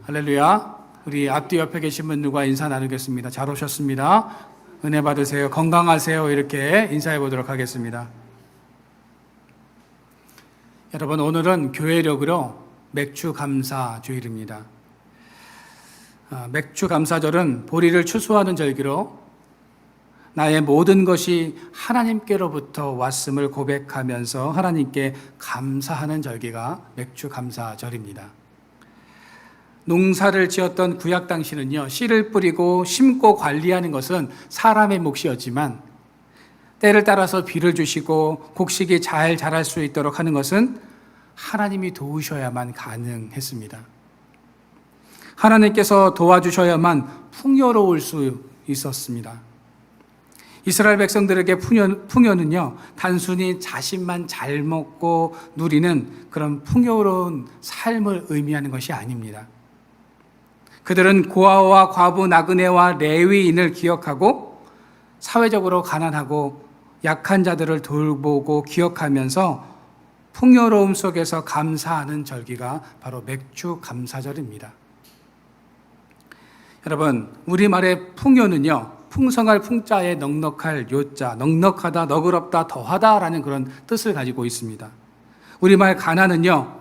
할렐루야. 우리 앞뒤 옆에 계신 분들과 인사 나누겠습니다. 잘 오셨습니다. 은혜 받으세요. 건강하세요. 이렇게 인사해 보도록 하겠습니다. 여러분, 오늘은 교회력으로 맥주 감사 주일입니다. 맥주 감사절은 보리를 추수하는 절기로 나의 모든 것이 하나님께로부터 왔음을 고백하면서 하나님께 감사하는 절기가 맥주 감사절입니다. 농사를 지었던 구약 당시는요, 씨를 뿌리고 심고 관리하는 것은 사람의 몫이었지만 때를 따라서 비를 주시고 곡식이 잘 자랄 수 있도록 하는 것은 하나님이 도우셔야만 가능했습니다. 하나님께서 도와주셔야만 풍요로울 수 있었습니다. 이스라엘 백성들에게 풍요는요, 단순히 자신만 잘 먹고 누리는 그런 풍요로운 삶을 의미하는 것이 아닙니다. 그들은 고아와 과부, 나그네와 레위인을 기억하고 사회적으로 가난하고 약한 자들을 돌보고 기억하면서 풍요로움 속에서 감사하는 절기가 바로 맥주 감사절입니다. 여러분, 우리말의 풍요는요, 풍성할 풍자에 넉넉할 요자, 넉넉하다, 너그럽다, 더하다라는 그런 뜻을 가지고 있습니다. 우리말 가난은요,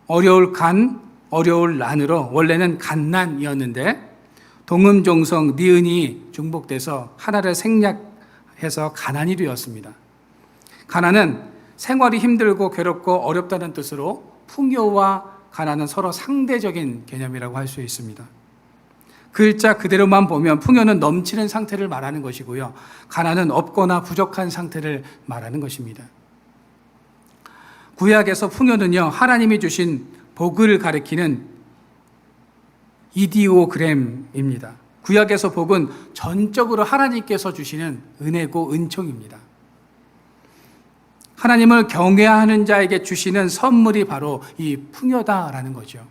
어려울 간, 어려울 난으로 원래는 갓난이었는데 동음종성 니은이 중복돼서 하나를 생략해서 가난이 되었습니다. 가난은 생활이 힘들고 괴롭고 어렵다는 뜻으로 풍요와 가난은 서로 상대적인 개념이라고 할 수 있습니다. 글자 그대로만 보면 풍요는 넘치는 상태를 말하는 것이고요, 가난은 없거나 부족한 상태를 말하는 것입니다. 구약에서 풍요는요, 하나님이 주신 복을 가리키는 이디오그램입니다. 구약에서 복은 전적으로 하나님께서 주시는 은혜고 은총입니다. 하나님을 경외하는 자에게 주시는 선물이 바로 이 풍요다라는 거죠.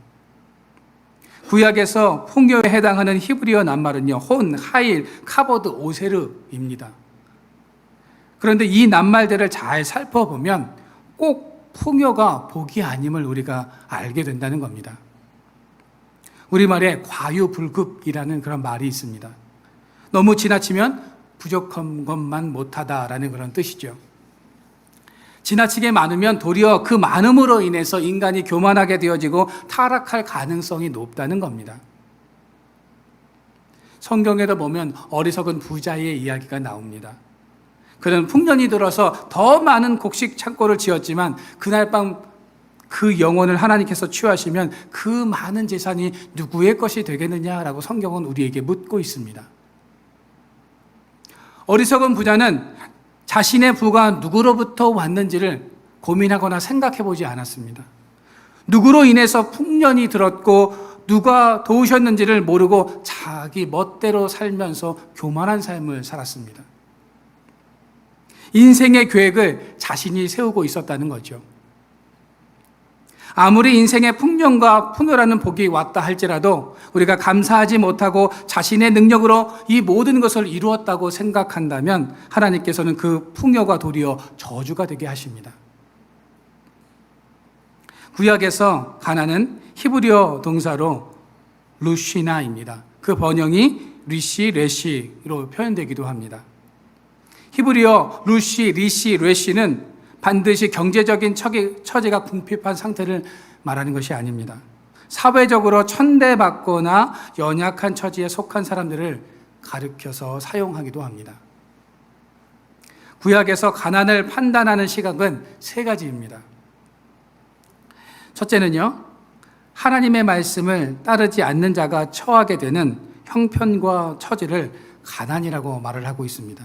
구약에서 풍요에 해당하는 히브리어 낱말은요, 혼, 하일, 카보드, 오세르입니다. 그런데 이 낱말들을 잘 살펴보면 꼭 풍요가 복이 아님을 우리가 알게 된다는 겁니다. 우리말에 과유불급이라는 그런 말이 있습니다. 너무 지나치면 부족한 것만 못하다라는 그런 뜻이죠. 지나치게 많으면 도리어 그 많음으로 인해서 인간이 교만하게 되어지고 타락할 가능성이 높다는 겁니다. 성경에도 보면 어리석은 부자의 이야기가 나옵니다. 그는 풍년이 들어서 더 많은 곡식 창고를 지었지만 그날 밤 그 영혼을 하나님께서 취하시면 그 많은 재산이 누구의 것이 되겠느냐라고 성경은 우리에게 묻고 있습니다. 어리석은 부자는 자신의 부가 누구로부터 왔는지를 고민하거나 생각해 보지 않았습니다. 누구로 인해서 풍년이 들었고 누가 도우셨는지를 모르고 자기 멋대로 살면서 교만한 삶을 살았습니다. 인생의 계획을 자신이 세우고 있었다는 거죠. 아무리 인생의 풍년과 풍요라는 복이 왔다 할지라도 우리가 감사하지 못하고 자신의 능력으로 이 모든 것을 이루었다고 생각한다면 하나님께서는 그 풍요가 도리어 저주가 되게 하십니다. 구약에서 가난은 히브리어 동사로 루시나입니다. 그 번역이 리시, 레시로 표현되기도 합니다. 히브리어 루시, 리시, 레시는 반드시 경제적인 처지가 궁핍한 상태를 말하는 것이 아닙니다. 사회적으로 천대받거나 연약한 처지에 속한 사람들을 가리켜서 사용하기도 합니다. 구약에서 가난을 판단하는 시각은 세 가지입니다. 첫째는요, 하나님의 말씀을 따르지 않는 자가 처하게 되는 형편과 처지를 가난이라고 말을 하고 있습니다.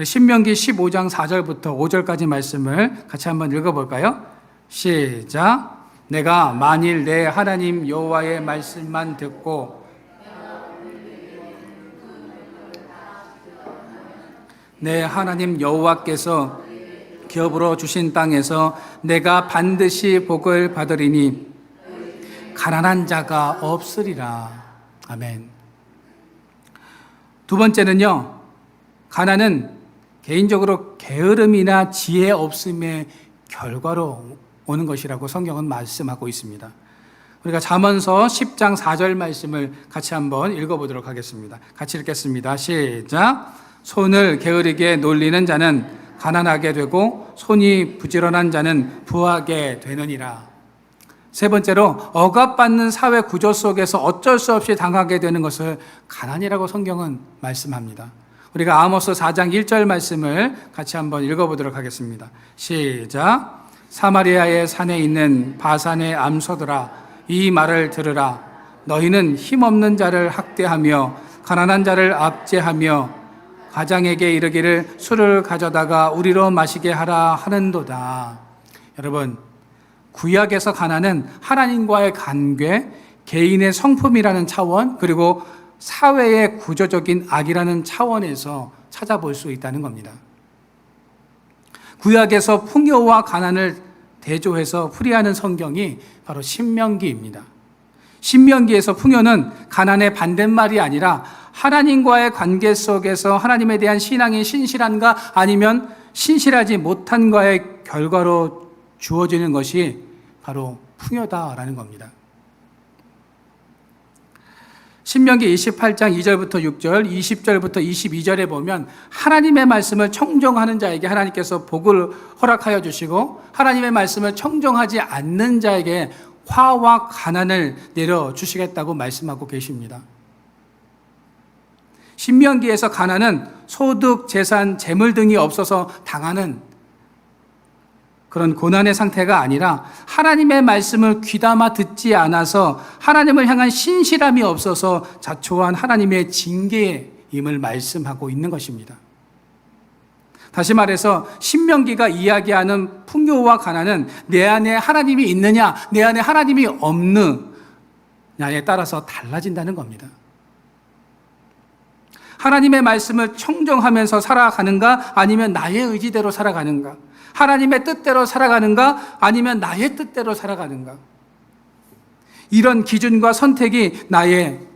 신명기 15장 4절부터 5절까지 말씀을 같이 한번 읽어볼까요? 시작. 내가 만일 내 하나님 여호와의 말씀만 듣고 내 하나님 여호와께서 기업으로 주신 땅에서 내가 반드시 복을 받으리니 가난한 자가 없으리라. 아멘. 두 번째는요, 가난은 개인적으로 게으름이나 지혜 없음의 결과로 오는 것이라고 성경은 말씀하고 있습니다. 우리가 잠언서 10장 4절 말씀을 같이 한번 읽어보도록 하겠습니다. 같이 읽겠습니다. 시작. 손을 게으르게 놀리는 자는 가난하게 되고 손이 부지런한 자는 부하게 되느니라. 세 번째로 억압받는 사회 구조 속에서 어쩔 수 없이 당하게 되는 것을 가난이라고 성경은 말씀합니다. 우리가 아모스 4장 1절 말씀을 같이 한번 읽어보도록 하겠습니다. 시작. 사마리아의 산에 있는 바산의 암소들아, 이 말을 들으라. 너희는 힘없는 자를 학대하며 가난한 자를 압제하며 가장에게 이르기를 술을 가져다가 우리로 마시게 하라 하는도다. 여러분, 구약에서 가난은 하나님과의 관계, 개인의 성품이라는 차원, 그리고 사회의 구조적인 악이라는 차원에서 찾아볼 수 있다는 겁니다. 구약에서 풍요와 가난을 대조해서 풀이하는 성경이 바로 신명기입니다. 신명기에서 풍요는 가난의 반대말이 아니라 하나님과의 관계 속에서 하나님에 대한 신앙이 신실한가 아니면 신실하지 못한가의 결과로 주어지는 것이 바로 풍요다라는 겁니다. 신명기 28장 2절부터 6절, 20절부터 22절에 보면 하나님의 말씀을 청종하는 자에게 하나님께서 복을 허락하여 주시고 하나님의 말씀을 청종하지 않는 자에게 화와 가난을 내려주시겠다고 말씀하고 계십니다. 신명기에서 가난은 소득, 재산, 재물 등이 없어서 당하는 그런 고난의 상태가 아니라 하나님의 말씀을 귀담아 듣지 않아서 하나님을 향한 신실함이 없어서 자초한 하나님의 징계임을 말씀하고 있는 것입니다. 다시 말해서 신명기가 이야기하는 풍요와 가난은 내 안에 하나님이 있느냐, 내 안에 하나님이 없느냐에 따라서 달라진다는 겁니다. 하나님의 말씀을 청정하면서 살아가는가 아니면 나의 의지대로 살아가는가, 하나님의 뜻대로 살아가는가 아니면 나의 뜻대로 살아가는가, 이런 기준과 선택이 나의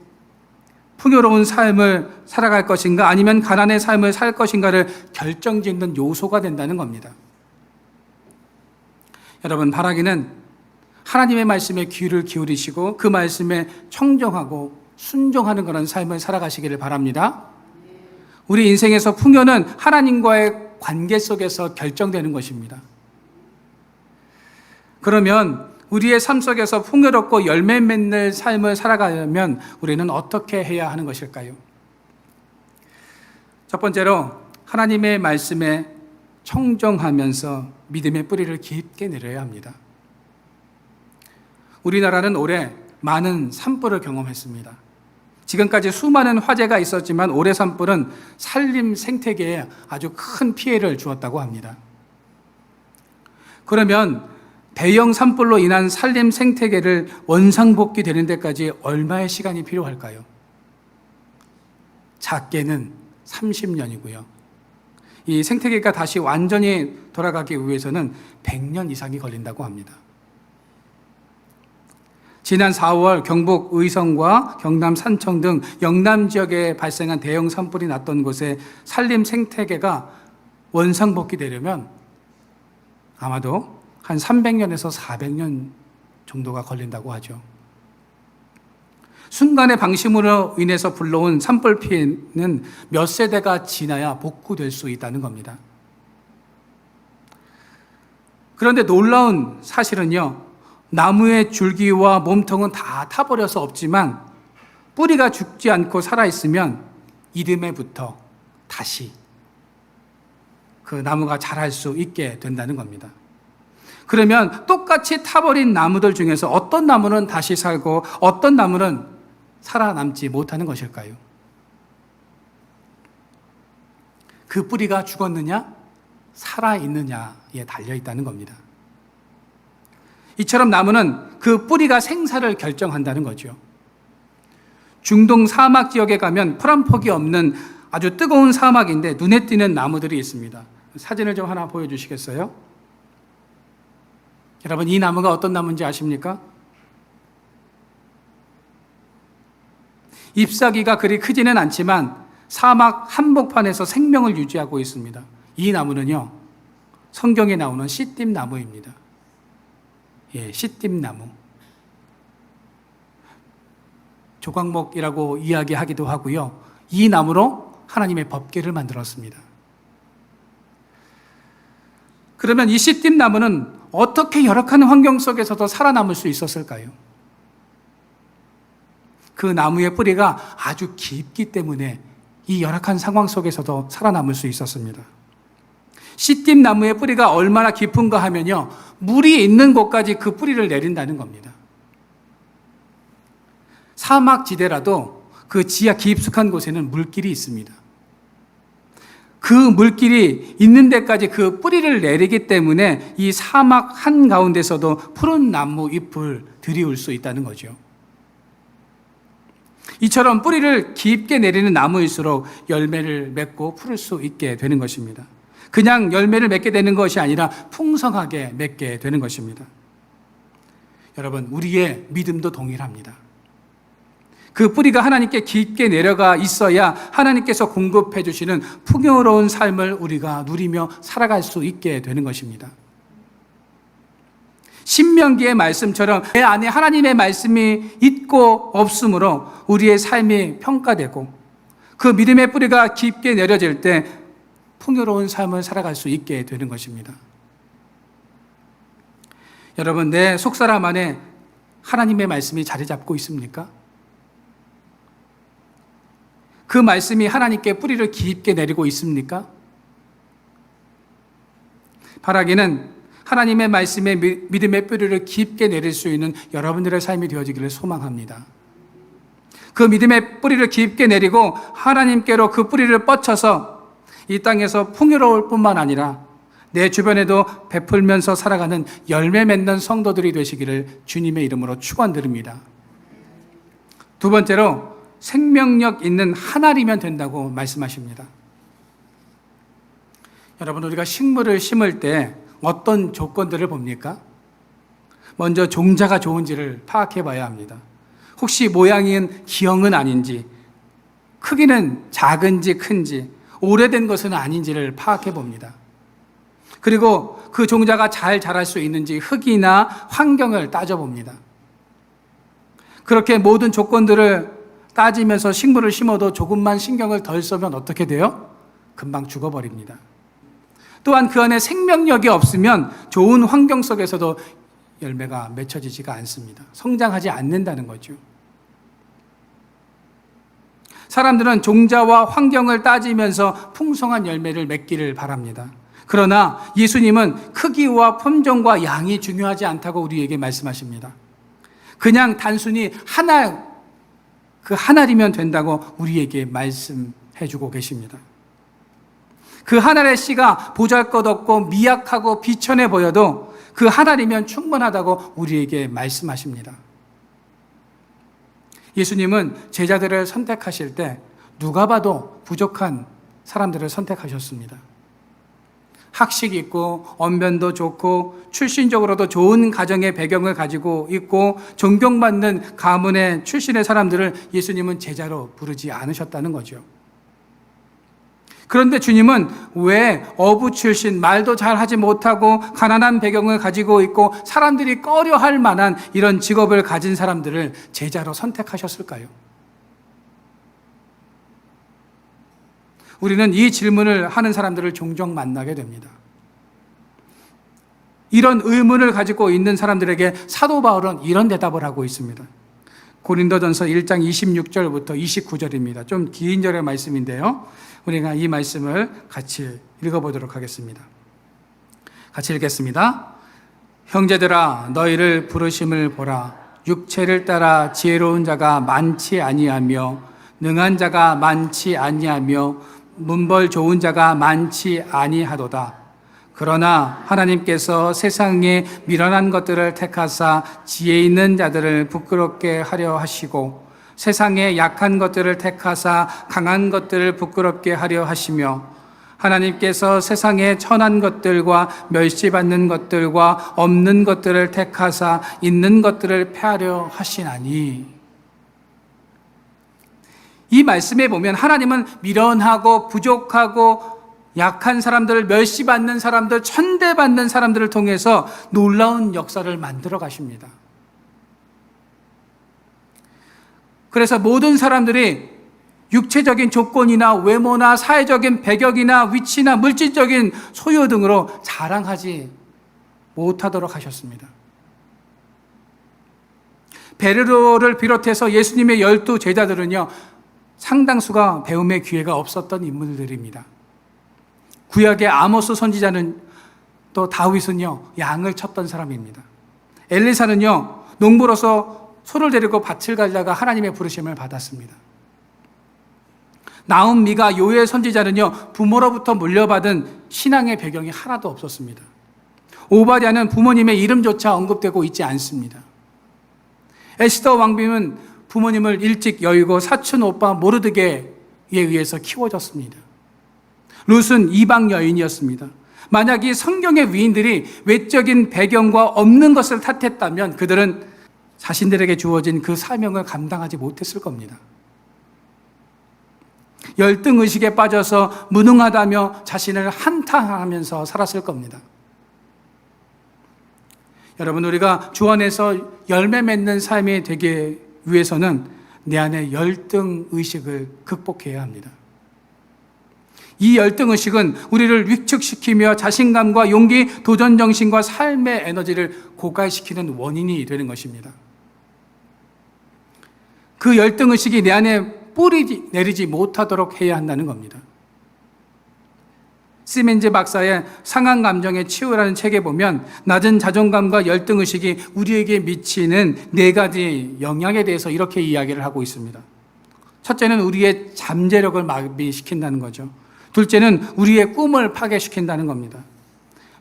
풍요로운 삶을 살아갈 것인가 아니면 가난의 삶을 살 것인가를 결정짓는 요소가 된다는 겁니다. 여러분, 바라기는 하나님의 말씀에 귀를 기울이시고 그 말씀에 청정하고 순종하는 그런 삶을 살아가시기를 바랍니다. 우리 인생에서 풍요는 하나님과의 관계 속에서 결정되는 것입니다. 그러면 우리의 삶 속에서 풍요롭고 열매 맺는 삶을 살아가려면 우리는 어떻게 해야 하는 것일까요? 첫 번째로 하나님의 말씀에 청정하면서 믿음의 뿌리를 깊게 내려야 합니다. 우리나라는 올해 많은 산불을 경험했습니다. 지금까지 수많은 화재가 있었지만 올해 산불은 산림 생태계에 아주 큰 피해를 주었다고 합니다. 그러면 대형 산불로 인한 산림 생태계를 원상복귀 되는 데까지 얼마의 시간이 필요할까요? 작게는 30년이고요. 이 생태계가 다시 완전히 돌아가기 위해서는 100년 이상이 걸린다고 합니다. 지난 4월 경북 의성과 경남 산청 등 영남 지역에 발생한 대형 산불이 났던 곳에 산림 생태계가 원상복귀 되려면 아마도 한 300년에서 400년 정도가 걸린다고 하죠. 순간의 방심으로 인해서 불러온 산불 피해는 몇 세대가 지나야 복구될 수 있다는 겁니다. 그런데 놀라운 사실은요, 나무의 줄기와 몸통은 다 타버려서 없지만 뿌리가 죽지 않고 살아있으면 이듬해부터 다시 그 나무가 자랄 수 있게 된다는 겁니다. 그러면 똑같이 타버린 나무들 중에서 어떤 나무는 다시 살고 어떤 나무는 살아남지 못하는 것일까요? 그 뿌리가 죽었느냐, 살아있느냐에 달려있다는 겁니다. 이처럼 나무는 그 뿌리가 생사를 결정한다는 거죠. 중동 사막 지역에 가면 풀 한 폭이 없는 아주 뜨거운 사막인데 눈에 띄는 나무들이 있습니다. 사진을 좀 하나 보여주시겠어요? 여러분, 이 나무가 어떤 나무인지 아십니까? 잎사귀가 그리 크지는 않지만 사막 한복판에서 생명을 유지하고 있습니다. 이 나무는요, 성경에 나오는 씨띠 나무입니다. 시띠나무, 조각목이라고 이야기하기도 하고요. 이 나무로 하나님의 법궤를 만들었습니다. 그러면 이 시띠나무는 어떻게 열악한 환경 속에서도 살아남을 수 있었을까요? 그 나무의 뿌리가 아주 깊기 때문에 이 열악한 상황 속에서도 살아남을 수 있었습니다. 시띠나무의 뿌리가 얼마나 깊은가 하면요, 물이 있는 곳까지 그 뿌리를 내린다는 겁니다. 사막지대라도 그 지하 깊숙한 곳에는 물길이 있습니다. 그 물길이 있는 데까지 그 뿌리를 내리기 때문에 이 사막 한가운데서도 푸른 나무 잎을 들이울 수 있다는 거죠. 이처럼 뿌리를 깊게 내리는 나무일수록 열매를 맺고 풀을 수 있게 되는 것입니다. 그냥 열매를 맺게 되는 것이 아니라 풍성하게 맺게 되는 것입니다. 여러분, 우리의 믿음도 동일합니다. 그 뿌리가 하나님께 깊게 내려가 있어야 하나님께서 공급해 주시는 풍요로운 삶을 우리가 누리며 살아갈 수 있게 되는 것입니다. 신명기의 말씀처럼 내 안에 하나님의 말씀이 있고 없으므로 우리의 삶이 평가되고 그 믿음의 뿌리가 깊게 내려질 때 풍요로운 삶을 살아갈 수 있게 되는 것입니다. 여러분, 내 속사람 안에 하나님의 말씀이 자리 잡고 있습니까? 그 말씀이 하나님께 뿌리를 깊게 내리고 있습니까? 바라기는 하나님의 말씀에 믿음의 뿌리를 깊게 내릴 수 있는 여러분들의 삶이 되어지기를 소망합니다. 그 믿음의 뿌리를 깊게 내리고 하나님께로 그 뿌리를 뻗쳐서 이 땅에서 풍요로울 뿐만 아니라 내 주변에도 베풀면서 살아가는 열매 맺는 성도들이 되시기를 주님의 이름으로 축원드립니다. 두 번째로 생명력 있는 한 알이면 된다고 말씀하십니다. 여러분, 우리가 식물을 심을 때 어떤 조건들을 봅니까? 먼저 종자가 좋은지를 파악해 봐야 합니다. 혹시 모양은 기형은 아닌지, 크기는 작은지 큰지, 오래된 것은 아닌지를 파악해 봅니다. 그리고 그 종자가 잘 자랄 수 있는지 흙이나 환경을 따져봅니다. 그렇게 모든 조건들을 따지면서 식물을 심어도 조금만 신경을 덜 쓰면 어떻게 돼요? 금방 죽어버립니다. 또한 그 안에 생명력이 없으면 좋은 환경 속에서도 열매가 맺혀지지가 않습니다. 성장하지 않는다는 거죠. 사람들은 종자와 환경을 따지면서 풍성한 열매를 맺기를 바랍니다. 그러나 예수님은 크기와 품종과 양이 중요하지 않다고 우리에게 말씀하십니다. 그냥 단순히 그 한 알이면 된다고 우리에게 말씀해 주고 계십니다. 그 한 알의 씨가 보잘것없고 미약하고 비천해 보여도 그 한 알이면 충분하다고 우리에게 말씀하십니다. 예수님은 제자들을 선택하실 때 누가 봐도 부족한 사람들을 선택하셨습니다. 학식이 있고 언변도 좋고 출신적으로도 좋은 가정의 배경을 가지고 있고 존경받는 가문의 출신의 사람들을 예수님은 제자로 부르지 않으셨다는 거죠. 그런데 주님은 왜 어부 출신, 말도 잘 하지 못하고 가난한 배경을 가지고 있고 사람들이 꺼려할 만한 이런 직업을 가진 사람들을 제자로 선택하셨을까요? 우리는 이 질문을 하는 사람들을 종종 만나게 됩니다. 이런 의문을 가지고 있는 사람들에게 사도 바울은 이런 대답을 하고 있습니다. 고린도전서 1장 26절부터 29절입니다. 좀 긴 절의 말씀인데요. 우리가 이 말씀을 같이 읽어보도록 하겠습니다. 같이 읽겠습니다. 형제들아, 너희를 부르심을 보라. 육체를 따라 지혜로운 자가 많지 아니하며 능한 자가 많지 아니하며 문벌 좋은 자가 많지 아니하도다. 그러나 하나님께서 세상에 미련한 것들을 택하사 지혜 있는 자들을 부끄럽게 하려 하시고 세상에 약한 것들을 택하사 강한 것들을 부끄럽게 하려 하시며 하나님께서 세상에 천한 것들과 멸시받는 것들과 없는 것들을 택하사 있는 것들을 폐하려 하시나니. 이 말씀에 보면 하나님은 미련하고 부족하고 약한 사람들, 멸시받는 사람들, 천대받는 사람들을 통해서 놀라운 역사를 만들어 가십니다. 그래서 모든 사람들이 육체적인 조건이나 외모나 사회적인 배경이나 위치나 물질적인 소유 등으로 자랑하지 못하도록 하셨습니다. 베드로를 비롯해서 예수님의 12 제자들은요, 상당수가 배움의 기회가 없었던 인물들입니다. 구약의 아모스 선지자는, 또 다윗은요, 양을 쳤던 사람입니다. 엘리사는요, 농부로서 소를 데리고 밭을 가다가 하나님의 부르심을 받았습니다. 나움, 미가, 요엘 선지자는요, 부모로부터 물려받은 신앙의 배경이 하나도 없었습니다. 오바댜는 부모님의 이름조차 언급되고 있지 않습니다. 에스더 왕비는 부모님을 일찍 여의고 사촌 오빠 모르드게에 의해서 키워졌습니다. 룻은 이방 여인이었습니다. 만약 이 성경의 위인들이 외적인 배경과 없는 것을 탓했다면 그들은 자신들에게 주어진 그 사명을 감당하지 못했을 겁니다. 열등의식에 빠져서 무능하다며 자신을 한탄하면서 살았을 겁니다. 여러분, 우리가 주 안에서 열매 맺는 삶이 되기 위해서는 내 안에 열등의식을 극복해야 합니다. 이 열등의식은 우리를 위축시키며 자신감과 용기, 도전정신과 삶의 에너지를 고갈시키는 원인이 되는 것입니다. 그 열등의식이 내 안에 뿌리 내리지 못하도록 해야 한다는 겁니다. 시멘즈 박사의 상한 감정의 치유라는 책에 보면 낮은 자존감과 열등의식이 우리에게 미치는 4가지 영향에 대해서 이렇게 이야기를 하고 있습니다. 첫째는 우리의 잠재력을 마비시킨다는 거죠. 둘째는 우리의 꿈을 파괴시킨다는 겁니다.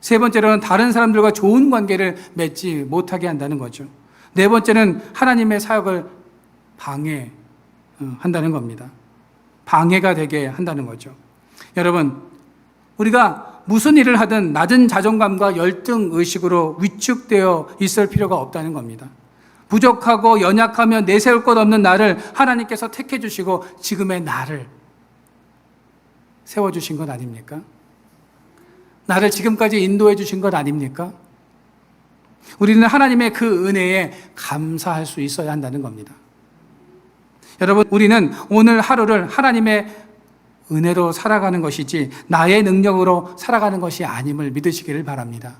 세 번째로는 다른 사람들과 좋은 관계를 맺지 못하게 한다는 거죠. 네 번째는 하나님의 사역을 방해한다는 겁니다. 방해가 되게 한다는 거죠. 여러분, 우리가 무슨 일을 하든 낮은 자존감과 열등의식으로 위축되어 있을 필요가 없다는 겁니다. 부족하고 연약하며 내세울 것 없는 나를 하나님께서 택해 주시고 지금의 나를 세워주신 것 아닙니까? 나를 지금까지 인도해 주신 것 아닙니까? 우리는 하나님의 그 은혜에 감사할 수 있어야 한다는 겁니다. 여러분, 우리는 오늘 하루를 하나님의 은혜로 살아가는 것이지 나의 능력으로 살아가는 것이 아님을 믿으시기를 바랍니다.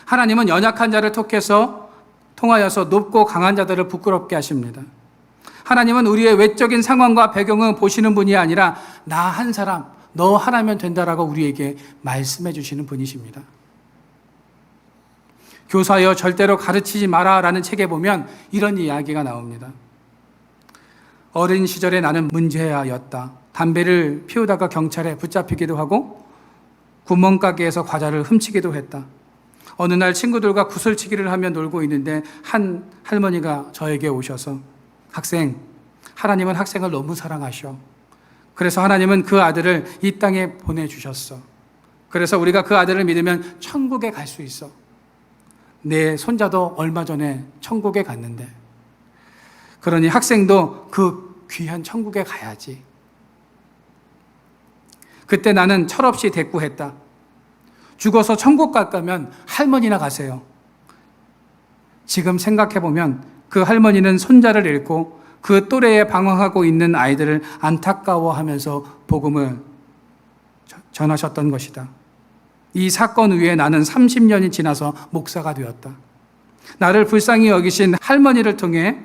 하나님은 연약한 자를 통하여서 높고 강한 자들을 부끄럽게 하십니다. 하나님은 우리의 외적인 상황과 배경을 보시는 분이 아니라 나 한 사람, 너 하나면 된다라고 우리에게 말씀해 주시는 분이십니다. 교사여 절대로 가르치지 마라라는 책에 보면 이런 이야기가 나옵니다. 어린 시절에 나는 문제아였다. 담배를 피우다가 경찰에 붙잡히기도 하고 구멍가게에서 과자를 훔치기도 했다. 어느 날 친구들과 구슬치기를 하며 놀고 있는데 한 할머니가 저에게 오셔서 학생, 하나님은 학생을 너무 사랑하셔. 그래서 하나님은 그 아들을 이 땅에 보내주셨어. 그래서 우리가 그 아들을 믿으면 천국에 갈 수 있어. 내 손자도 얼마 전에 천국에 갔는데 그러니 학생도 그 귀한 천국에 가야지. 그때 나는 철없이 대꾸했다. 죽어서 천국 갈 거면 할머니나 가세요. 지금 생각해보면 그 할머니는 손자를 잃고 그 또래에 방황하고 있는 아이들을 안타까워하면서 복음을 전하셨던 것이다. 이 사건 후에 나는 30년이 지나서 목사가 되었다. 나를 불쌍히 여기신 할머니를 통해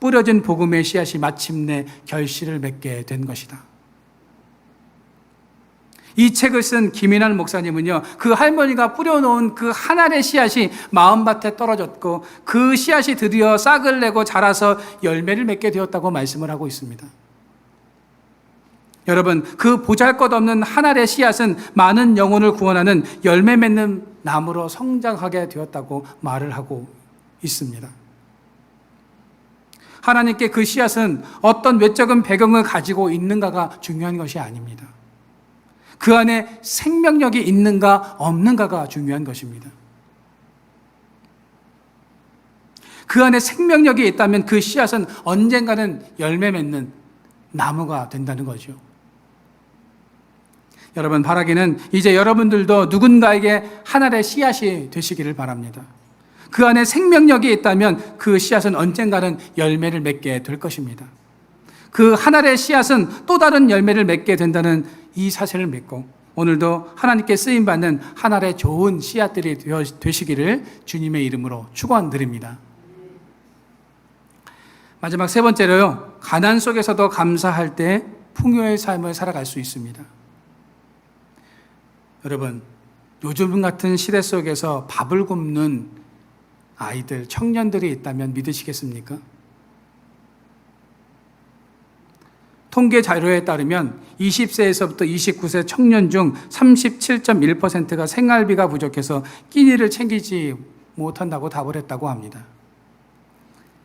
뿌려진 복음의 씨앗이 마침내 결실을 맺게 된 것이다. 이 책을 쓴 김인환 목사님은요, 그 할머니가 뿌려놓은 그 한 알의 씨앗이 마음밭에 떨어졌고 그 씨앗이 드디어 싹을 내고 자라서 열매를 맺게 되었다고 말씀을 하고 있습니다. 여러분, 그 보잘것없는 한 알의 씨앗은 많은 영혼을 구원하는 열매 맺는 나무로 성장하게 되었다고 말을 하고 있습니다. 하나님께 그 씨앗은 어떤 외적인 배경을 가지고 있는가가 중요한 것이 아닙니다. 그 안에 생명력이 있는가 없는가가 중요한 것입니다. 그 안에 생명력이 있다면 그 씨앗은 언젠가는 열매 맺는 나무가 된다는 거죠. 여러분, 바라기는 이제 여러분들도 누군가에게 한 알의 씨앗이 되시기를 바랍니다. 그 안에 생명력이 있다면 그 씨앗은 언젠가는 열매를 맺게 될 것입니다. 그 한 알의 씨앗은 또 다른 열매를 맺게 된다는 이 사실을 믿고 오늘도 하나님께 쓰임받는 한 알의 좋은 씨앗들이 되시기를 주님의 이름으로 축원드립니다. 마지막 세 번째로요, 가난 속에서도 감사할 때 풍요의 삶을 살아갈 수 있습니다. 여러분, 요즘 같은 시대 속에서 밥을 굶는 아이들, 청년들이 있다면 믿으시겠습니까? 통계 자료에 따르면 20세에서부터 29세 청년 중 37.1%가 생활비가 부족해서 끼니를 챙기지 못한다고 답을 했다고 합니다.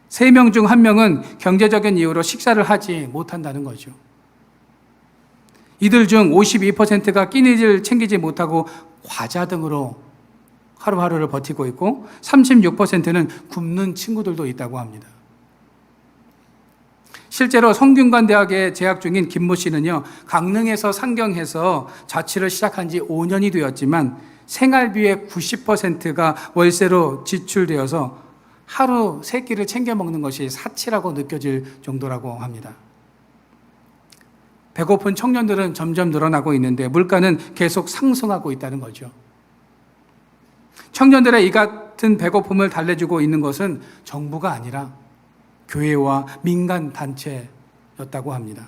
3명 중 1명은 경제적인 이유로 식사를 하지 못한다는 거죠. 이들 중 52%가 끼니를 챙기지 못하고 과자 등으로 하루하루를 버티고 있고 36%는 굶는 친구들도 있다고 합니다. 실제로 성균관대학에 재학 중인 김모 씨는요, 강릉에서 상경해서 자취를 시작한 지 5년이 되었지만 생활비의 90%가 월세로 지출되어서 하루 3끼를 챙겨 먹는 것이 사치라고 느껴질 정도라고 합니다. 배고픈 청년들은 점점 늘어나고 있는데 물가는 계속 상승하고 있다는 거죠. 청년들의 이 같은 배고픔을 달래주고 있는 것은 정부가 아니라 교회와 민간 단체였다고 합니다.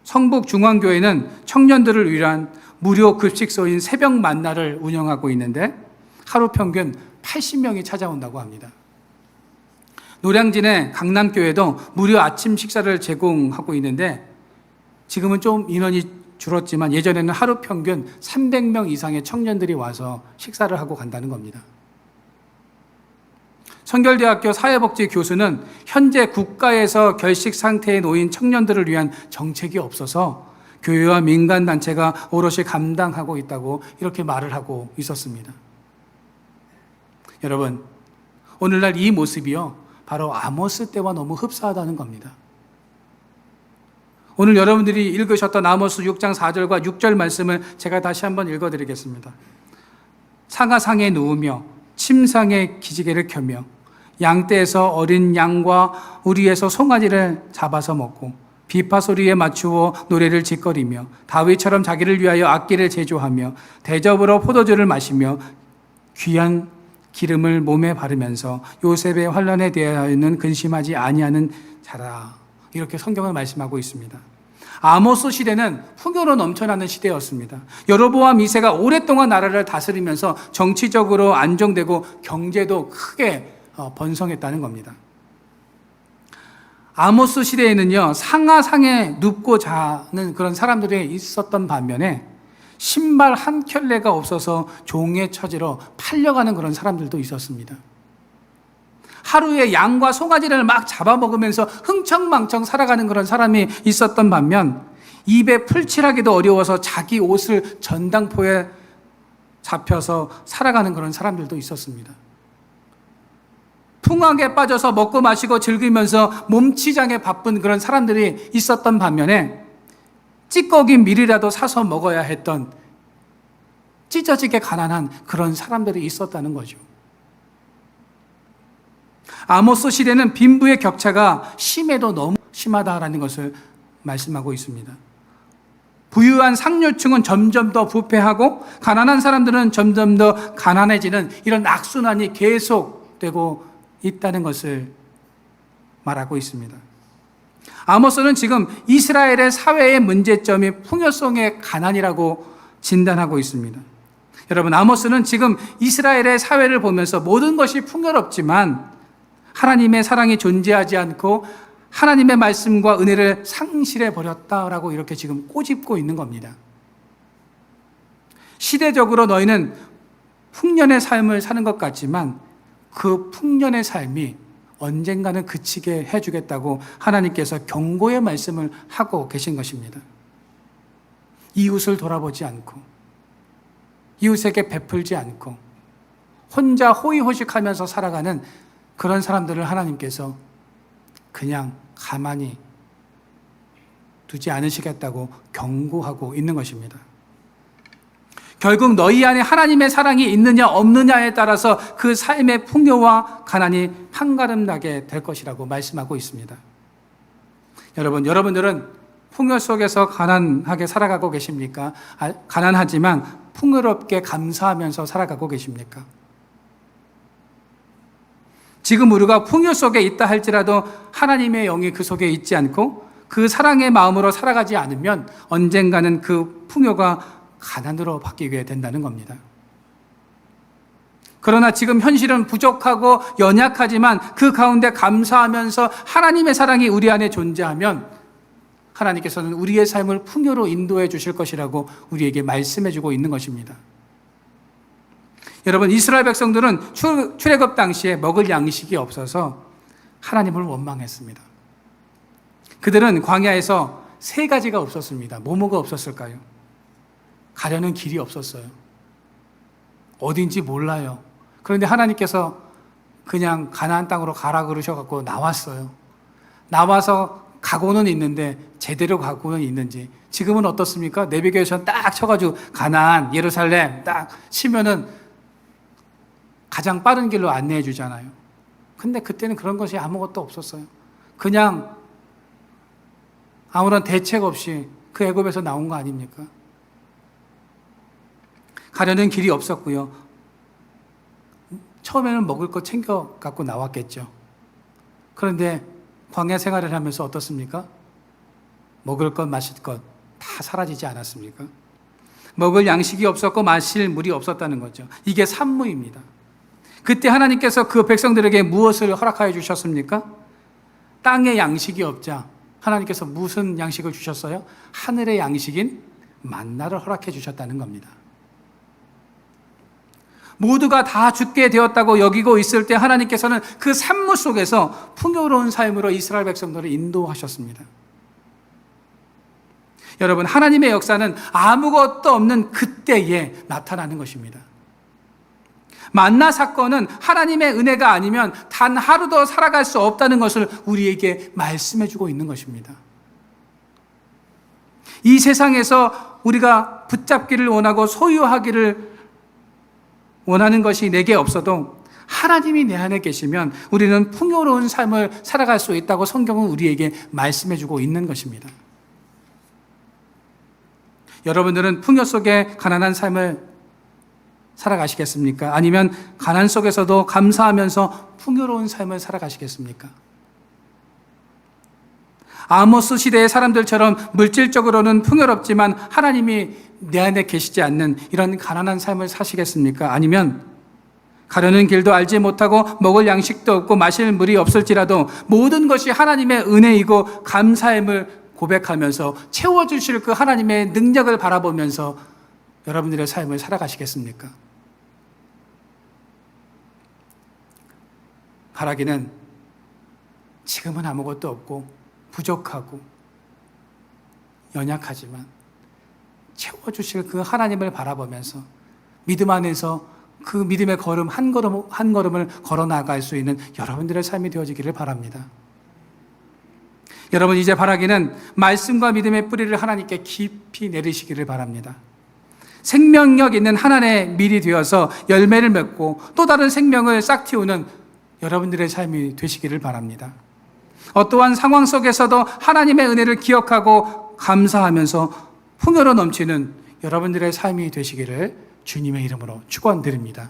성북중앙교회는 청년들을 위한 무료 급식소인 새벽 만나를 운영하고 있는데 하루 평균 80명이 찾아온다고 합니다. 노량진의 강남교회도 무료 아침 식사를 제공하고 있는데 지금은 좀 인원이 줄었지만 예전에는 하루 평균 300명 이상의 청년들이 와서 식사를 하고 간다는 겁니다. 성결대학교 사회복지 교수는 현재 국가에서 결식 상태에 놓인 청년들을 위한 정책이 없어서 교회와 민간단체가 오롯이 감당하고 있다고 이렇게 말을 하고 있었습니다. 여러분, 오늘날 이 모습이요, 바로 아모스 때와 너무 흡사하다는 겁니다. 오늘 여러분들이 읽으셨던 아모스 6장 4절과 6절 말씀을 제가 다시 한번 읽어드리겠습니다. 상아상에 누우며 침상에 기지개를 켜며 양떼에서 어린 양과 우리에서 송아지를 잡아서 먹고 비파 소리에 맞추어 노래를 짓거리며 다윗처럼 자기를 위하여 악기를 제조하며 대접으로 포도주를 마시며 귀한 기름을 몸에 바르면서 요셉의 환난에 대하여는 근심하지 아니하는 자라. 이렇게 성경을 말씀하고 있습니다. 아모스 시대는 풍요로 넘쳐나는 시대였습니다. 여로보암 2세가 오랫동안 나라를 다스리면서 정치적으로 안정되고 경제도 크게 번성했다는 겁니다. 아모스 시대에는요, 상하상에 눕고 자는 그런 사람들이 있었던 반면에 신발 한 켤레가 없어서 종의 처지로 팔려가는 그런 사람들도 있었습니다. 하루에 양과 송아지를 막 잡아먹으면서 흥청망청 살아가는 그런 사람이 있었던 반면 입에 풀칠하기도 어려워서 자기 옷을 전당포에 잡혀서 살아가는 그런 사람들도 있었습니다. 풍악에 빠져서 먹고 마시고 즐기면서 몸치장에 바쁜 그런 사람들이 있었던 반면에 찌꺼기 밀이라도 사서 먹어야 했던 찢어지게 가난한 그런 사람들이 있었다는 거죠. 아모스 시대는 빈부의 격차가 심해도 너무 심하다라는 것을 말씀하고 있습니다. 부유한 상류층은 점점 더 부패하고 가난한 사람들은 점점 더 가난해지는 이런 악순환이 계속되고 있다는 것을 말하고 있습니다. 아모스는 지금 이스라엘의 사회의 문제점이 풍요성의 가난이라고 진단하고 있습니다. 여러분, 아모스는 지금 이스라엘의 사회를 보면서 모든 것이 풍요롭지만 하나님의 사랑이 존재하지 않고 하나님의 말씀과 은혜를 상실해 버렸다라고 이렇게 지금 꼬집고 있는 겁니다. 시대적으로 너희는 풍년의 삶을 사는 것 같지만 그 풍년의 삶이 언젠가는 그치게 해주겠다고 하나님께서 경고의 말씀을 하고 계신 것입니다. 이웃을 돌아보지 않고 이웃에게 베풀지 않고 혼자 호의호식하면서 살아가는 그런 사람들을 하나님께서 그냥 가만히 두지 않으시겠다고 경고하고 있는 것입니다. 결국 너희 안에 하나님의 사랑이 있느냐 없느냐에 따라서 그 삶의 풍요와 가난이 판가름나게 될 것이라고 말씀하고 있습니다. 여러분들은 풍요 속에서 가난하게 살아가고 계십니까? 가난하지만 풍요롭게 감사하면서 살아가고 계십니까? 지금 우리가 풍요 속에 있다 할지라도 하나님의 영이 그 속에 있지 않고 그 사랑의 마음으로 살아가지 않으면 언젠가는 그 풍요가 가난으로 바뀌게 된다는 겁니다. 그러나 지금 현실은 부족하고 연약하지만 그 가운데 감사하면서 하나님의 사랑이 우리 안에 존재하면 하나님께서는 우리의 삶을 풍요로 인도해 주실 것이라고 우리에게 말씀해 주고 있는 것입니다. 여러분, 이스라엘 백성들은 출애굽 당시에 먹을 양식이 없어서 하나님을 원망했습니다. 그들은 광야에서 세 가지가 없었습니다. 뭐가 없었을까요? 가려는 길이 없었어요. 어딘지 몰라요. 그런데 하나님께서 그냥 가나안 땅으로 가라 그러셔갖고 나왔어요. 나와서 가고는 있는데 제대로 가고는 있는지 지금은 어떻습니까? 내비게이션 딱 쳐가지고 가나안, 예루살렘 딱 치면은 가장 빠른 길로 안내해 주잖아요. 근데 그때는 그런 것이 아무것도 없었어요. 그냥 아무런 대책 없이 그 애굽에서 나온 거 아닙니까? 가려는 길이 없었고요. 처음에는 먹을 거 챙겨 갖고 나왔겠죠. 그런데 광야 생활을 하면서 어떻습니까? 먹을 것, 마실 것 다 사라지지 않았습니까? 먹을 양식이 없었고 마실 물이 없었다는 거죠. 이게 산무입니다. 그때 하나님께서 그 백성들에게 무엇을 허락하여 주셨습니까? 땅에 양식이 없자 하나님께서 무슨 양식을 주셨어요? 하늘의 양식인 만나를 허락해 주셨다는 겁니다. 모두가 다 죽게 되었다고 여기고 있을 때 하나님께서는 그 산무 속에서 풍요로운 삶으로 이스라엘 백성들을 인도하셨습니다. 여러분, 하나님의 역사는 아무것도 없는 그때에 나타나는 것입니다. 만나 사건은 하나님의 은혜가 아니면 단 하루도 살아갈 수 없다는 것을 우리에게 말씀해 주고 있는 것입니다. 이 세상에서 우리가 붙잡기를 원하고 소유하기를 원하는 것이 내게 없어도 하나님이 내 안에 계시면 우리는 풍요로운 삶을 살아갈 수 있다고 성경은 우리에게 말씀해 주고 있는 것입니다. 여러분들은 풍요 속에 가난한 삶을 살아가시겠습니까? 아니면 가난 속에서도 감사하면서 풍요로운 삶을 살아가시겠습니까? 아모스 시대의 사람들처럼 물질적으로는 풍요롭지만 하나님이 내 안에 계시지 않는 이런 가난한 삶을 사시겠습니까? 아니면 가려는 길도 알지 못하고 먹을 양식도 없고 마실 물이 없을지라도 모든 것이 하나님의 은혜이고 감사함을 고백하면서 채워주실 그 하나님의 능력을 바라보면서 여러분들의 삶을 살아가시겠습니까? 바라기는 지금은 아무것도 없고 부족하고 연약하지만 채워주실 그 하나님을 바라보면서 믿음 안에서 그 믿음의 걸음 한 걸음을 걸어 나갈 수 있는 여러분들의 삶이 되어지기를 바랍니다. 여러분, 이제 바라기는 말씀과 믿음의 뿌리를 하나님께 깊이 내리시기를 바랍니다. 생명력 있는 하나님의 밀이 되어서 열매를 맺고 또 다른 생명을 싹틔우는 여러분들의 삶이 되시기를 바랍니다. 어떠한 상황 속에서도 하나님의 은혜를 기억하고 감사하면서 풍요로 넘치는 여러분들의 삶이 되시기를 주님의 이름으로 축원드립니다.